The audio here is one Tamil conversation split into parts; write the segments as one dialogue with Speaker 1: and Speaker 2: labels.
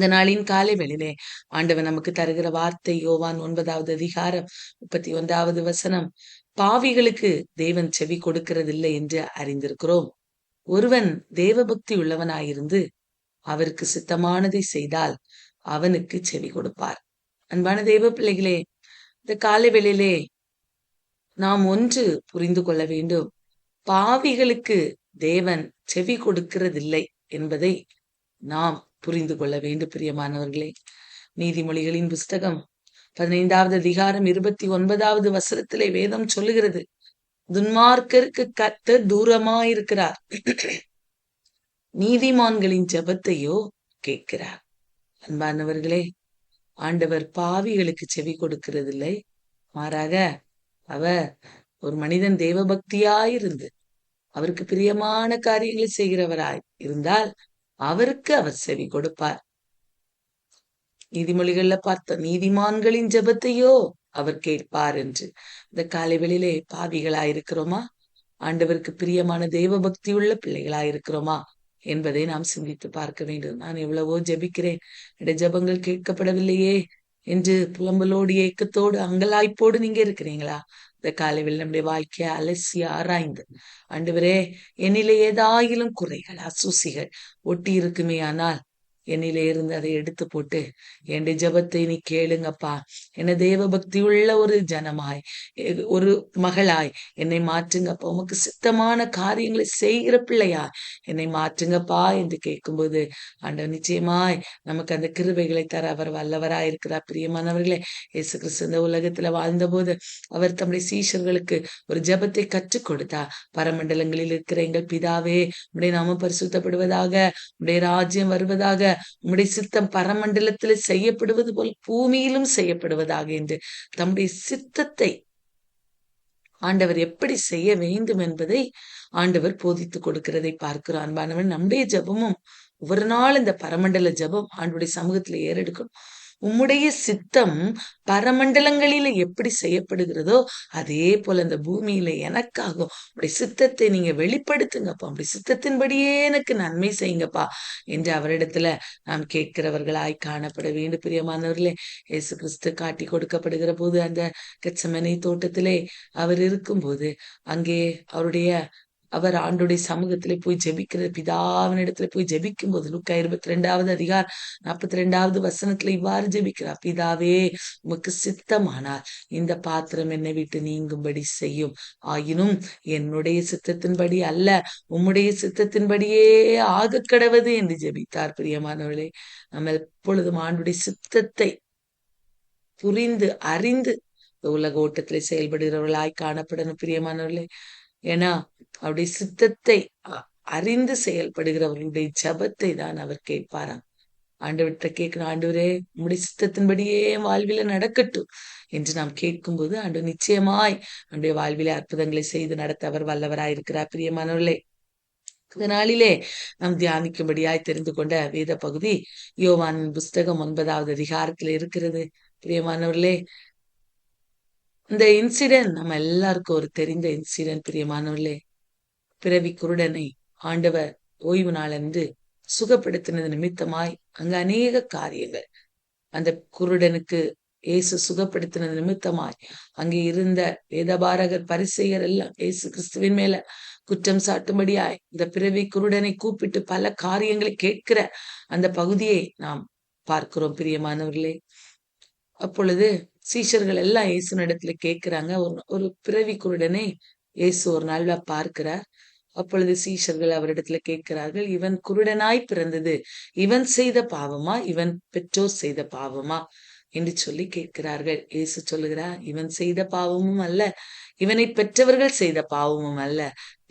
Speaker 1: இந்த நாளின் காலை வேளையிலே ஆண்டவர் நமக்கு தருகிற வார்த்தை யோவான் 9வது அதிகாரம் 31வது வசனம். பாவிகளுக்கு தேவன் செவி கொடுக்கிறதில்லை என்று அறிந்திருக்கிறோம். ஒருவன் தேவபக்தி உள்ளவனாயிருந்து அவருக்கு சித்தமானதை செய்தால் அவனுக்கு செவி கொடுப்பார். அன்பான தேவ பிள்ளைகளே, இந்த காலை வேளையிலே நாம் ஒன்று புரிந்து கொள்ள வேண்டும். பாவிகளுக்கு தேவன் செவி கொடுக்கிறதில்லை என்பதை நாம் புரிந்து கொள்ள வேண்டும். பிரியமானவர்களே, நீதிமொழிகளின் புஸ்தகம் 15வது அதிகாரம் 29வது வசனத்திலே வேதம் சொல்லுகிறது, துன்மார்க்கருக்கு கர்த்தர் தூரமாயிருக்கிறார், நீதிமான்களின் ஜெபத்தையோ கேட்கிறார். அன்பானவர்களே, ஆண்டவர் பாவிகளுக்கு செவி கொடுக்கிறதில்லை, மாறாக அவர் ஒரு மனிதன் தேவபக்தியாயிருந்து அவருக்கு பிரியமான காரியங்களை செய்கிறவராய் இருந்தால் அவருக்கு அவர் செவி கொடுப்பார். நீதிமொழிகள்ல பார்த்த நீதிமான்களின் ஜெபத்தையோ அவர் கேட்பார் என்று. இந்த காலை வேளையிலே பாவிகளாயிருக்கிறோமா, ஆண்டவருக்கு பிரியமான தேவபக்தி உள்ள பிள்ளைகளாயிருக்கிறோமா என்பதை நாம் சிந்தித்து பார்க்க வேண்டும். நான் எவ்வளவோ ஜெபிக்கிறேன், என்னுடைய ஜெபங்கள் கேட்கப்படவில்லையே என்று புலம்பலோடு ஏக்கத்தோடு அங்கலாய்ப்போடு நீங்க இருக்கிறீங்களா? இந்த காலையில் நம்முடைய வாழ்க்கையை அலசி ஆராய்ந்து, ஆண்டவரே என்னிலே ஏதாயிலும் குறைகள் அசூசிகள் ஒட்டி இருக்குமே ஆனால் என்னிலே இருந்து அதை எடுத்து போட்டு என்னுடைய ஜெபத்தை நீ கேளுங்கப்பா, என்ன தேவ பக்தி உள்ள ஒரு ஜனமாய் ஒரு மகளாய் என்னை மாற்றுங்கப்பா, உமக்கு சித்தமான காரியங்களை செய்கிற பிள்ளையா என்னை மாற்றுங்கப்பா என்று கேட்கும்போது ஆண்டவர் நிச்சயமாய் நமக்கு அந்த கிருபைகளை தர அவர் வல்லவராய் இருக்கிறார். பிரியமானவர்களே, இயேசு கிறிஸ்து இந்த உலகத்துல வாழ்ந்த போது அவர் தம்முடைய சீஷர்களுக்கு ஒரு ஜெபத்தை கற்றுக் கொடுத்தார். பரமண்டலங்களில் இருக்கிற எங்கள் பிதாவே, உம்முடைய நாமம் பரிசுத்தப்படுவதாக, உம்முடைய ராஜ்யம் வருவதாக, உம்முடைய சித்தம் பரமண்டலத்தில் செய்யப்படுவது போல் பூமியிலும் செய்யப்படுவதாக என்று தம்முடைய சித்தத்தை ஆண்டவர் எப்படி செய்ய வேண்டும் என்பதை ஆண்டவர் போதித்துக் கொடுக்கிறதை பார்க்கிறோம். அன்பானவன், நம்முடைய ஜெபமும் ஒவ்வொரு நாள் இந்த பரமண்டல ஜெபம் ஆண்டுடைய சமூகத்துல ஏறெடுக்கணும். உம்முடைய சித்தம் பரமண்டலங்களில எப்படி செய்யப்படுகிறதோ அதே போல இந்த பூமியில எனக்காக உடைய சித்தத்தை நீங்க வெளிப்படுத்துங்கப்பா, உடைய சித்தத்தின்படியே எனக்கு நன்மை செய்யுங்கப்பா என்று அவரிடத்துல நாம் கேட்கிறவர்களாய் காணப்பட வேண்டும். பிரியமானவர்களே, இயேசு கிறிஸ்து காட்டி கொடுக்கப்படுகிற போது அந்த கெத்செமனே தோட்டத்திலே அவர் இருக்கும்போது அங்கே அவர் ஆண்டுடைய சமூகத்திலே போய் ஜெபிக்கிற பிதாவினிடத்துல போய் ஜெபிக்கும் போது லூக்கா 22வது அதிகாரம் 42வது வசனத்துல இவ்வாறு ஜெபிக்கிறார், பிதாவே உமக்கு சித்தமானால் இந்த பாத்திரம் என்னை விட்டு நீங்கும்படி செய்யும், ஆயினும் என்னுடைய சித்தத்தின்படி அல்ல உம்முடைய சித்தத்தின்படியே ஆக கடவது என்று ஜெபித்தார். பிரியமானவர்களே, நம்ம எப்பொழுதும் ஆண்டுடைய சித்தத்தை புரிந்து அறிந்து உலக ஓட்டத்திலே செயல்படுகிறவர்களாய் காணப்படணும். பிரியமானவர்களே, ஏன்னா அவருடைய சித்தத்தை அறிந்து செயல்படுகிறவர்களுடைய ஜபத்தை தான் அவர் கேட்பாராம். ஆண்டவர்கிட்ட கேட்கிற, ஆண்டவரே உம்முடைய சித்தத்தின்படியே வாழ்வில நடக்கட்டும் என்று நாம் கேட்கும்போது ஆண்டவர் நிச்சயமாய் நம்முடைய வாழ்விலே அற்புதங்களை செய்து நடத்த அவர் வல்லவராயிருக்கிறார். பிரியமானவர்களே, இந்த நாளிலே நாம் தியானிக்கும்படியாய் தெரிந்து கொண்ட வேத பகுதி யோவான் புஸ்தகம் 9வது அதிகாரத்தில் இருக்கிறது. பிரியமானவர்களே, இந்த இன்சிடென்ட் நம்ம எல்லாருக்கும் ஒரு தெரிந்த இன்சிடென்ட். பிரியமானவர்களே, பிறவி குருடனை ஆண்டவர் ஓய்வு நாள் என்று சுகப்படுத்தினது நிமித்தமாய் அங்க அநேக காரியங்கள் அந்த குருடனுக்கு இயேசு சுகப்படுத்தினது நிமித்தமாய் அங்கே இருந்த வேதபாரகர் பரிசேயர் எல்லாம் இயேசு கிறிஸ்துவின் மேல குற்றம் சாட்டும்படியாய் இந்த பிறவி குருடனை கூப்பிட்டு பல காரியங்களை கேட்கிற அந்த பகுதியை நாம் பார்க்கிறோம். பிரியமானவர்களே, அப்பொழுது சீஷர்கள் எல்லாம் இயேசுனிடத்துல கேட்கிறாங்க. ஒரு பிறவி குருடனை இயேசு ஒரு நாள்ல பார்க்கிறார். அப்பொழுது சீஷர்கள் அவரிடத்துல கேட்கிறார்கள், இவன் குருடனாய் பிறந்தது இவன் செய்த பாவமா இவன் பெற்றோர் செய்த பாவமா என்று சொல்லி கேட்கிறார்கள். இயேசு சொல்லுகிறார், இவன் செய்த பாவமும் அல்ல, இவனை பெற்றவர்கள் செய்த பாவமும் அல்ல,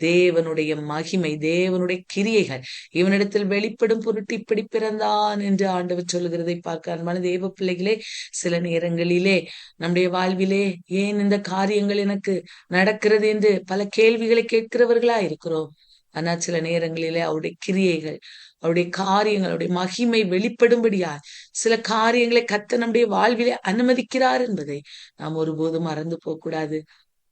Speaker 1: தேவனுடைய மகிமை தேவனுடைய கிரியைகள் இவனிடத்தில் வெளிப்படும் பொருட்டு இப்படி பிறந்தான் என்று ஆண்டவர் சொல்லுகிறதை பார்க்க. அன்பான தேவ பிள்ளைகளே, சில நேரங்களிலே நம்முடைய வாழ்விலே ஏன் இந்த காரியங்கள் எனக்கு நடக்கிறது என்று பல கேள்விகளை கேட்கிறவர்களா இருக்கிறோம். ஆனா சில நேரங்களிலே அவருடைய கிரியைகள் அவருடைய காரியங்கள் அவருடைய மகிமை வெளிப்படும்படியா சில காரியங்களை கர்த்தர் நம்முடைய வாழ்விலே அனுமதிக்கிறார் என்பதை நாம் ஒருபோதும் மறந்து போகக்கூடாது.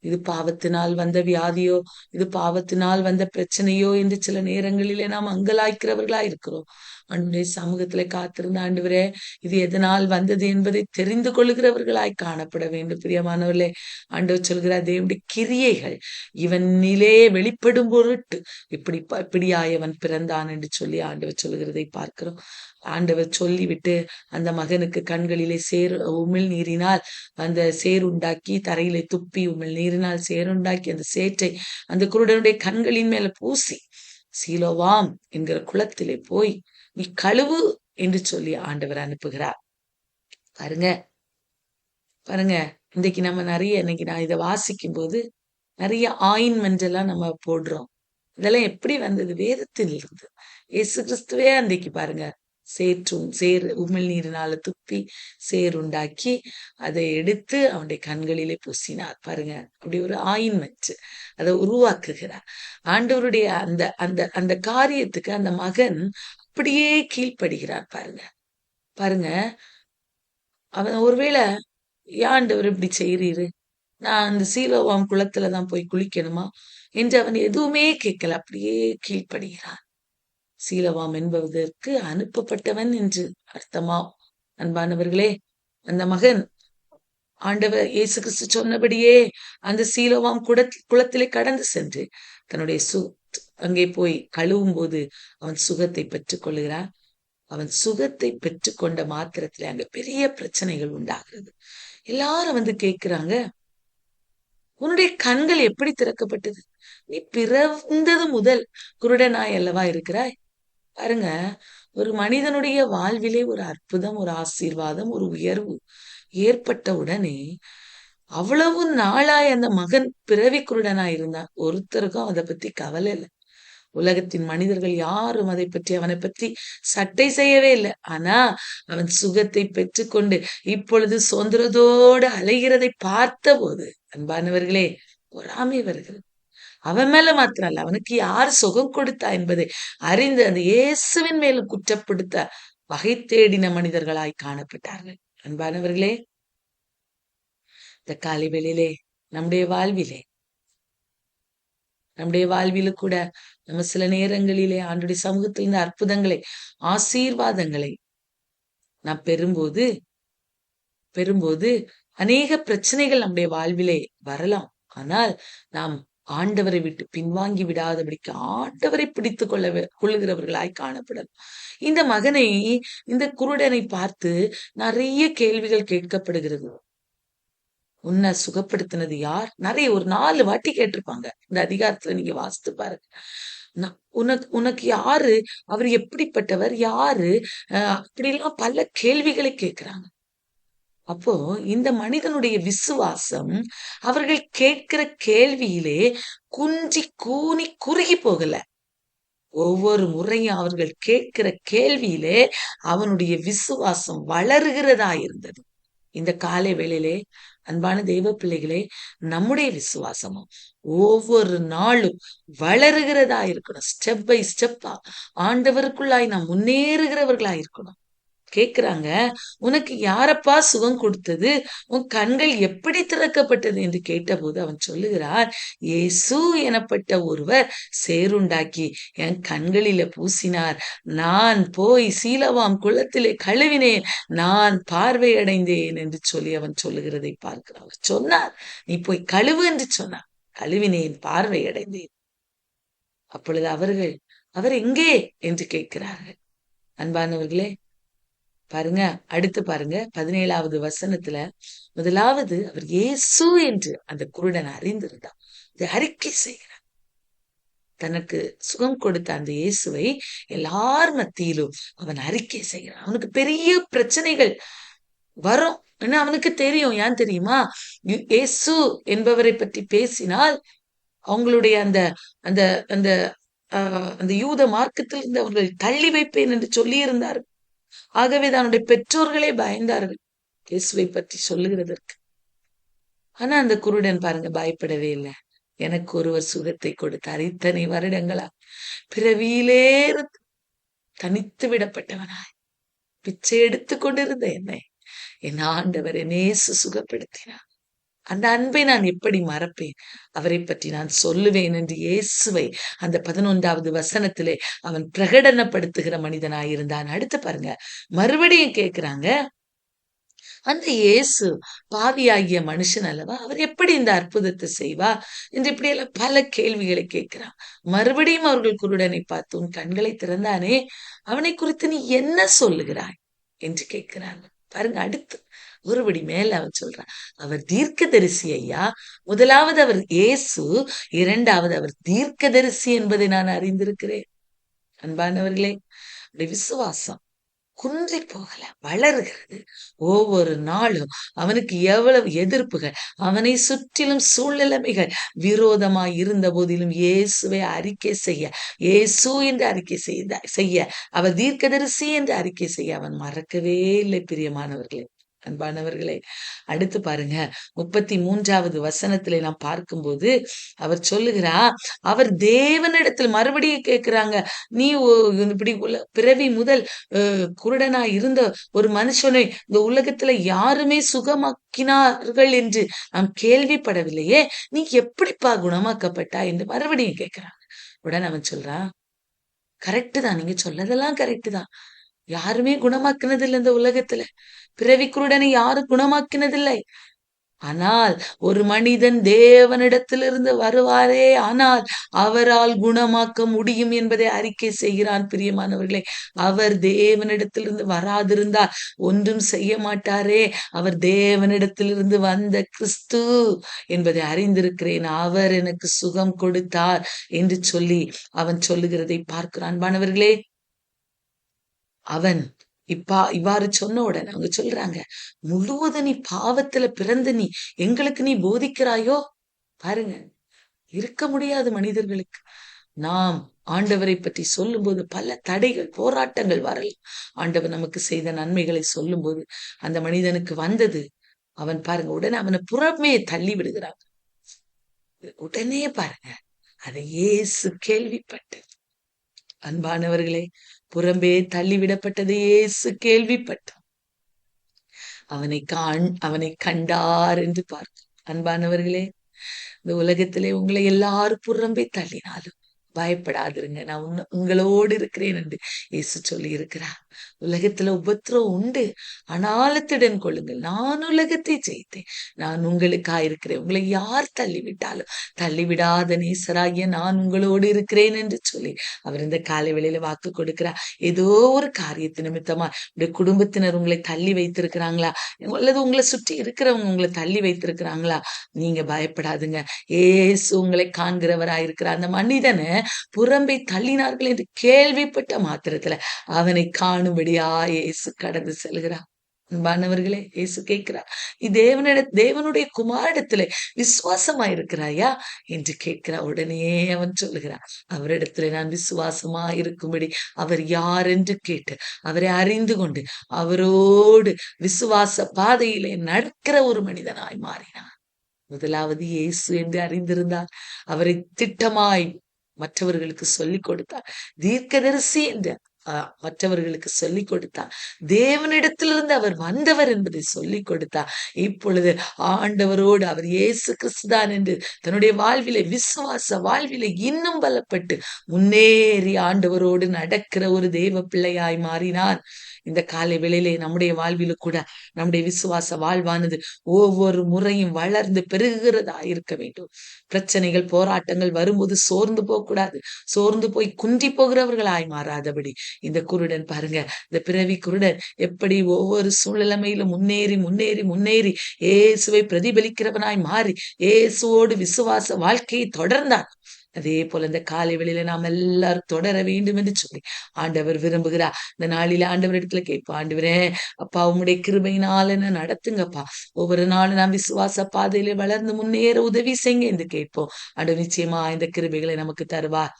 Speaker 1: இது பாவத்தினால் வந்த வியாதியோ, இது பாவத்தினால் வந்த பிரச்சனையோ என்று சில நேரங்களிலே நாம் அங்கலாய்க்கிறவர்களா இருக்கிறோம். ஆண்டவருடைய சமூகத்திலே காத்திருந்த ஆண்டவரே, இது எதனால் வந்தது என்பதை தெரிந்து கொள்கிறவர்களாய் காணப்பட வேண்டும். பிரியமானவர்களே, ஆண்டவர் சொல்கிறார், தேவனுடைய கிரியைகள் இவனிலே வெளிப்படும் பொருட்டு இப்படியாய் அவன் பிறந்தான் என்று சொல்லி ஆண்டவர் சொல்கிறதை பார்க்கிறோம். ஆண்டவர் சொல்லிவிட்டு அந்த மகனுக்கு கண்களிலே உமிழ் நீரினால் அந்த சேருண்டாக்கி, தரையிலே துப்பி உமிழ் நீரினால் சேருண்டாக்கி அந்த சேற்றை அந்த குருடனுடைய கண்களின் மேல பூசி, சீலோவாம் என்கிற குளத்திலே போய் நீ கழுவு என்று சொல்லி ஆண்டவர் அனுப்புகிறார். பாருங்க பாருங்க, இன்னைக்கு நான் இதை வாசிக்கும் போது நிறைய ஆயின்மெண்ட் எல்லாம் நம்ம போடுறோம். இதெல்லாம் எப்படி வந்தது? வேதத்தில் இருந்து. இயேசு கிறிஸ்துவே அன்றைக்கு பாருங்க, சேர் உமிழ்நீரினால துப்பி சேருண்டாக்கி அதை எடுத்து அவனுடைய கண்களிலே பூசினார். பாருங்க, அப்படி ஒரு ஆயின்மெண்ட் அதை உருவாக்குகிறார். ஆண்டவருடைய அந்த அந்த அந்த காரியத்துக்கு அந்த மகன் அப்படியே கீழ்ப்படுகிறார். பாருங்க பாருங்க, அவன் ஒருவேளை, ஏன் ஆண்டவர் இப்படி செய்றீரு, நான் அந்த சீலோவாம் குளத்துலதான் போய் குளிக்கணுமா என்று அவன் எதுவுமே கேட்கல. அப்படியே கீழ்ப்படுகிறான். சீலோவாம் என்பதற்கு அனுப்பப்பட்டவன் என்று அர்த்தமா? அன்பானவர்களே, அந்த மகன் ஆண்டவர் இயேசு கிறிஸ்து சொன்னபடியே அந்த சீலோவாம் குளத்திலே கடந்து சென்று தன்னுடைய அங்கே போய் கழுவும் போது அவன் சுகத்தை பெற்றுக் கொள்ளுகிறான். அவன் சுகத்தை பெற்றுக்கொண்ட மாத்திரத்துல அங்க பெரிய பிரச்சனைகள் உண்டாகிறது. எல்லாரும் வந்து கேட்கிறாங்க, உன்னுடைய கண்கள் எப்படி திறக்கப்பட்டது? நீ பிறந்தது முதல் குருடனாய் அல்லவா இருக்கிறாய். பாருங்க, ஒரு மனிதனுடைய வாழ்விலே ஒரு அற்புதம், ஒரு ஆசீர்வாதம், ஒரு உயர்வு ஏற்பட்ட உடனே அவ்வளவு நாளாய் அந்த மகன் பிறவி குருடனாய் இருந்தான். ஒருத்தருக்கும் அதை பத்தி கவலை இல்லை. உலகத்தின் மனிதர்கள் யாரும் அதை பற்றி அவனை பற்றி சட்டை செய்யவே இல்லை. ஆனா அவன் சுகத்தை பெற்றுக்கொண்டு இப்பொழுது சுதந்திரத்தோடு அலைகிறதை பார்த்த போது, அன்பானவர்களே, பொறாமை வருகிறது. அவன் மேல மாத்திரம் அல்ல, அவனுக்கு யார் சுகம் கொடுத்தா என்பதை அறிந்து அந்த இயேசுவின் மேலும் குற்றப்படுத்த வகை தேடின மனிதர்களாய் காணப்பட்டார்கள். அன்பானவர்களே, இந்த காலை வேளையிலே நம்முடைய வாழ்வில கூட நம்ம சில நேரங்களிலே ஆண்டுடைய சமூகத்தில் இந்த அற்புதங்களை, ஆசீர்வாதங்களை நாம் பெறும்போது அநேக பிரச்சனைகள் நம்முடைய வாழ்விலே வரலாம். ஆனால் நாம் ஆண்டவரை விட்டு பின்வாங்கி விடாதபடிக்கு ஆண்டவரை பிடித்துக் கொள்ளுகிறவர்களாய் காணப்படலாம். இந்த மகனை, இந்த குருடனை பார்த்து நிறைய கேள்விகள் கேட்கப்படுகிறது. உன்னை சுகப்படுத்தினது யார்? நிறைய ஒரு 4 வாட்டி கேட்டிருப்பாங்க. இந்த அதிகாரத்துல நீங்க வாசித்து பாருங்க. உனக்கு யாரு? அவர் எப்படிப்பட்டவர்? யாரு? அப்படிலாம் பல கேள்விகளை கேட்கிறாங்க. அப்போ இந்த மனிதனுடைய விசுவாசம் அவர்கள் கேட்கிற கேள்வியிலே குஞ்சி கூனி குறுகி போகல. ஒவ்வொரு முறையும் அவர்கள் கேட்கிற கேள்வியிலே அவனுடைய விசுவாசம் வளருகிறதா இருந்தது. இந்த காலை வேளையிலே அன்பான தெய்வ பிள்ளைகளே, நம்முடைய விசுவாசமும் ஒவ்வொரு நாளும் வளருகிறதா இருக்கணும். ஸ்டெப் பை ஸ்டெப்பா ஆண்டவருக்குள்ளாய் நாம் முன்னேறுகிறவர்களா இருக்கணும். கேக்குறாங்க, உனக்கு யாரப்பா சுகம் கொடுத்தது? உன் கண்கள் எப்படி திறக்கப்பட்டது என்று கேட்டபோது அவன் சொல்லுகிறான், இயேசு எனப்பட்ட ஒருவர் சேருண்டாக்கி என் கண்களில பூசினார். நான் போய் சீலோவாம் குளத்திலே கழுவினேன். நான் பார்வையடைந்தேன் என்று சொல்லி அவன் சொல்லுகிறதை பார்க்கிறான். சொன்னார், நீ போய் கழுவு என்று சொன்னார். கழுவினேன், பார்வையடைந்தேன். அப்பொழுது அவர் எங்கே என்று கேட்கிறார்கள். அன்பானவர்களே, பாருங்க, அடுத்து பாருங்க, 17வது வசனத்துல முதலாவது அவர் இயேசு என்று அந்த குருடன் அறிந்திருந்தான். இதை அறிக்கை செய்கிறார். தனக்கு சுகம் கொடுத்த அந்த இயேசுவை எல்லார் மத்தியிலும் அவன் அறிக்கை செய்கிறான். அவனுக்கு பெரிய பிரச்சனைகள் வரும். ஏன்னா அவனுக்கு தெரியும். ஏன் தெரியுமா? இயேசு என்பவரை பற்றி பேசினால் அவங்களுடைய அந்த அந்த அந்த அந்த யூத மார்க்கத்தில் இருந்து அவர்கள் தள்ளி வைப்பேன் என்று சொல்லி இருந்தார்கள். ஆகவே தன்னுடைய பெற்றோர்களே பயந்தார்கள் இயேசுவை பற்றி சொல்லுகிறதற்கு. ஆனா அந்த குருடன் பாருங்க, பயப்படவே இல்லை. எனக்கு ஒருவர் சுகத்தை கொடுத்தார். இத்தனை வருடங்களா பிறவியிலே தனித்து விடப்பட்டவனாய் பிச்சை எடுத்து கொண்டிருந்த என்னை என் ஆண்டவர் நேசு சுகப்படுத்தினார். அந்த அன்பை நான் எப்படி மறப்பேன்? அவரை பற்றி நான் சொல்லுவேன் என்று இயேசுவை அந்த 11வது வசனத்திலே அவன் பிரகடனப்படுத்துகிற மனிதனாயிருந்தான். அடுத்து பாருங்க, மறுபடியும் கேட்கிறாங்க, அந்த இயேசு பாவியாகிய மனுஷன் அல்லவா, அவர் எப்படி இந்த அற்புதத்தை செய்வா என்று இப்படியெல்லாம் பல கேள்விகளை கேட்கிறான். மறுபடியும் அவர்கள் குருடனை பார்த்து, உன் கண்களை திறந்தானே, அவனை குறித்து நீ என்ன சொல்லுகிறாய் என்று கேட்கிறாங்க. பாருங்க, அடுத்து ஒருபடி மேல அவன் சொல்றான், அவர் தீர்க்கதரிசி ஐயா. முதலாவது அவர் இயேசு, இரண்டாவது அவர் தீர்க்கதரிசி என்பதை நான் அறிந்திருக்கிறேன். அன்பானவர்களே, உடைய விசுவாசம் குன்றி போகல, வளருகிறது. ஒவ்வொரு நாளும் அவனுக்கு எவ்வளவு எதிர்ப்புகள், அவனை சுற்றிலும் சூழ்நிலைமைகள் விரோதமாய் இருந்த போதிலும் இயேசுவை அறிக்கை செய்ய, இயேசு என்று அறிக்கை செய்ய, அவர் தீர்க்கதரிசி என்று அறிக்கை செய்ய அவன் மறக்கவே இல்லை. பிரியமானவர்களே, அன்பானவர்களே, அடுத்து பாருங்க, 33வது வசனத்திலே நாம் பார்க்கும்போது அவர் சொல்லுகிறா, அவர் தேவனிடத்தில் மறுபடியும் கேட்கிறாங்க, நீ இப்படி பிறவி முதல் குருடனா இருந்த ஒரு மனுஷனை இந்த உலகத்துல யாருமே சுகமாக்கினார்கள் என்று நாம் கேள்விப்படவில்லையே, நீ எப்படிப்பா குணமாக்கப்பட்டா என்று மறுபடியும் கேட்கிறான். உடனே அவன் சொல்றான், கரெக்டு தான், நீங்க சொல்லதெல்லாம் கரெக்டு தான். யாருமே குணமாக்குனதில்லை இந்த உலகத்துல. பிறவி குருடனை யாரும் குணமாக்கினதில்லை. ஆனால் ஒரு மனிதன் தேவனிடத்திலிருந்து வருவாரே, ஆனால் அவரால் குணமாக்க முடியும் என்பதை அறிக்கை செய்கிறான். பிரியமானவர்களே, அவர் தேவனிடத்திலிருந்து வராதிருந்தால் ஒன்றும் செய்ய மாட்டாரே. அவர் தேவனிடத்திலிருந்து வந்த கிறிஸ்து என்பதை அறிந்திருக்கிறேன். அவர் எனக்கு சுகம் கொடுத்தார் என்று சொல்லி அவன் சொல்லுகிறதை பார்க்கிறான். அன்பானவர்களே, அவன் இவ்வாறு சொன்ன உடனே அவங்க சொல்றாங்க, முழுவதும் நீ பாவத்துல பிறந்து எங்களுக்கு நீ போதிக்கிறாயோ? பாருங்க, இருக்க முடியாது மனிதர்களுக்கு. நாம் ஆண்டவரை பற்றி சொல்லும்போது பல தடைகள், போராட்டங்கள் வரலாம். ஆண்டவர் நமக்கு செய்த நன்மைகளை சொல்லும்போது அந்த மனிதனுக்கு வந்தது, அவன் பாருங்க, உடனே அவனை புறமே தள்ளி விடுகிறான். உடனே பாருங்க, அதை இயேசு கேள்விப்பட்டு, அன்பானவர்களே, புறம்பே தள்ளிவிடப்பட்டதை இயேசு கேள்விப்பட்டார். அவனை கண்டார் என்று பார்க்க. அன்பானவர்களே, இந்த உலகத்திலே உங்களை எல்லாரும் புறம்பே தள்ளினாலும் பயப்படாதிருங்க, நான் உங்களோடு இருக்கிறேன் என்று இயேசு சொல்லி இருக்கிறார். உலகத்துல உபத்திரவம் உண்டு, ஆனாலத்துடன் கொள்ளுங்கள், நான் உலகத்தை ஜெயித்தேன், நான் உங்களுக்காயிருக்கிறேன். உங்களை யார் தள்ளிவிட்டாலும் தள்ளிவிடாத நேசராகிய நான் உங்களோடு இருக்கிறேன் என்று சொல்லி அவர் இந்த காலை வேளையில வாக்கு கொடுக்கிறார். ஏதோ ஒரு காரியத்து நிமித்தமா உங்களுடைய குடும்பத்தினர் உங்களை தள்ளி வைத்திருக்கிறாங்களா, அல்லது உங்களை சுற்றி இருக்கிறவங்க உங்களை தள்ளி வைத்திருக்கிறாங்களா, நீங்க பயப்படாதுங்க. ஏசு உங்களை காண்கிறவராயிருக்கிறார். அந்த மனிதனை புறம்பை தள்ளினார்கள் என்று கேள்விப்பட்ட மாத்திரத்துல அவனை காணும்படியா இயேசு கடந்து செல்கிறார். அன்பானவர்களே, இயேசு கேட்கிறார், நீ தேவனுடைய குமாரிடத்துல விசுவாசமா இருக்கிறாயா என்று கேட்கிறார். உடனே அவன் சொல்லுகிறான், அவரிடத்துல நான் விசுவாசமா இருக்கும்படி அவர் யார் என்று கேட்டு அவரை அறிந்து கொண்டு அவரோடு விசுவாச பாதையிலே நடக்கிற ஒரு மனிதனாய் மாறினான். முதலாவது இயேசு என்று அறிந்திருந்தார். அவரை திட்டமாய் மற்றவர்களுக்கு சொல்லிக் கொடுத்தார். தீர்க்கதரிசி என்று மற்றவர்களுக்கு சொல்லிக் கொடுத்தார். தேவனிடத்திலிருந்து அவர் வந்தவர் என்பதை சொல்லிக் கொடுத்தார். இப்பொழுது ஆண்டவரோடு அவர் இயேசு கிறிஸ்துதான் என்று தன்னுடைய வாழ்விலே, விசுவாச வாழ்விலே இன்னும் பலப்பட்டு முன்னேறி ஆண்டவரோடு நடக்கிற ஒரு தேவ பிள்ளையாய் மாறினார். இந்த காலை வேளையிலே நம்முடைய வாழ்வில கூட நம்முடைய விசுவாச வாழ்வானது ஒவ்வொரு முறையும் வளர்ந்து பெருகிறதா இருக்க வேண்டும். பிரச்சனைகள், போராட்டங்கள் வரும்போது சோர்ந்து போக கூடாது. சோர்ந்து போய் குன்றி போகிறவர்களாய் மாறாதபடி இந்த குருடன் பாருங்க, இந்த பிறவி குருடன் எப்படி ஒவ்வொரு சூழ்நிலைமையிலும் முன்னேறி முன்னேறி முன்னேறி இயேசுவை பிரதிபலிக்கிறவனாய் மாறி இயேசுவோடு விசுவாச வாழ்க்கையை தொடர்ந்தான். அதே போல இந்த காலை வேளையில நாம் எல்லாரும் தொடர வேண்டும் என்று சொல்லி ஆண்டவர் விரும்புகிறார். இந்த நாளில ஆண்டவர் இடத்துல கேட்போம், ஆண்டவரே அப்பா, உம்முடைய கிருபையினால என்ன நடத்துங்கப்பா, ஒவ்வொரு நாளும் நாம் விசுவாச பாதையில வளர்ந்து முன்னேற உதவி செய்யுங்க என்று கேட்போம். ஆண்டவர் நிச்சயமா இந்த கிருபைகளை நமக்கு தருவார்.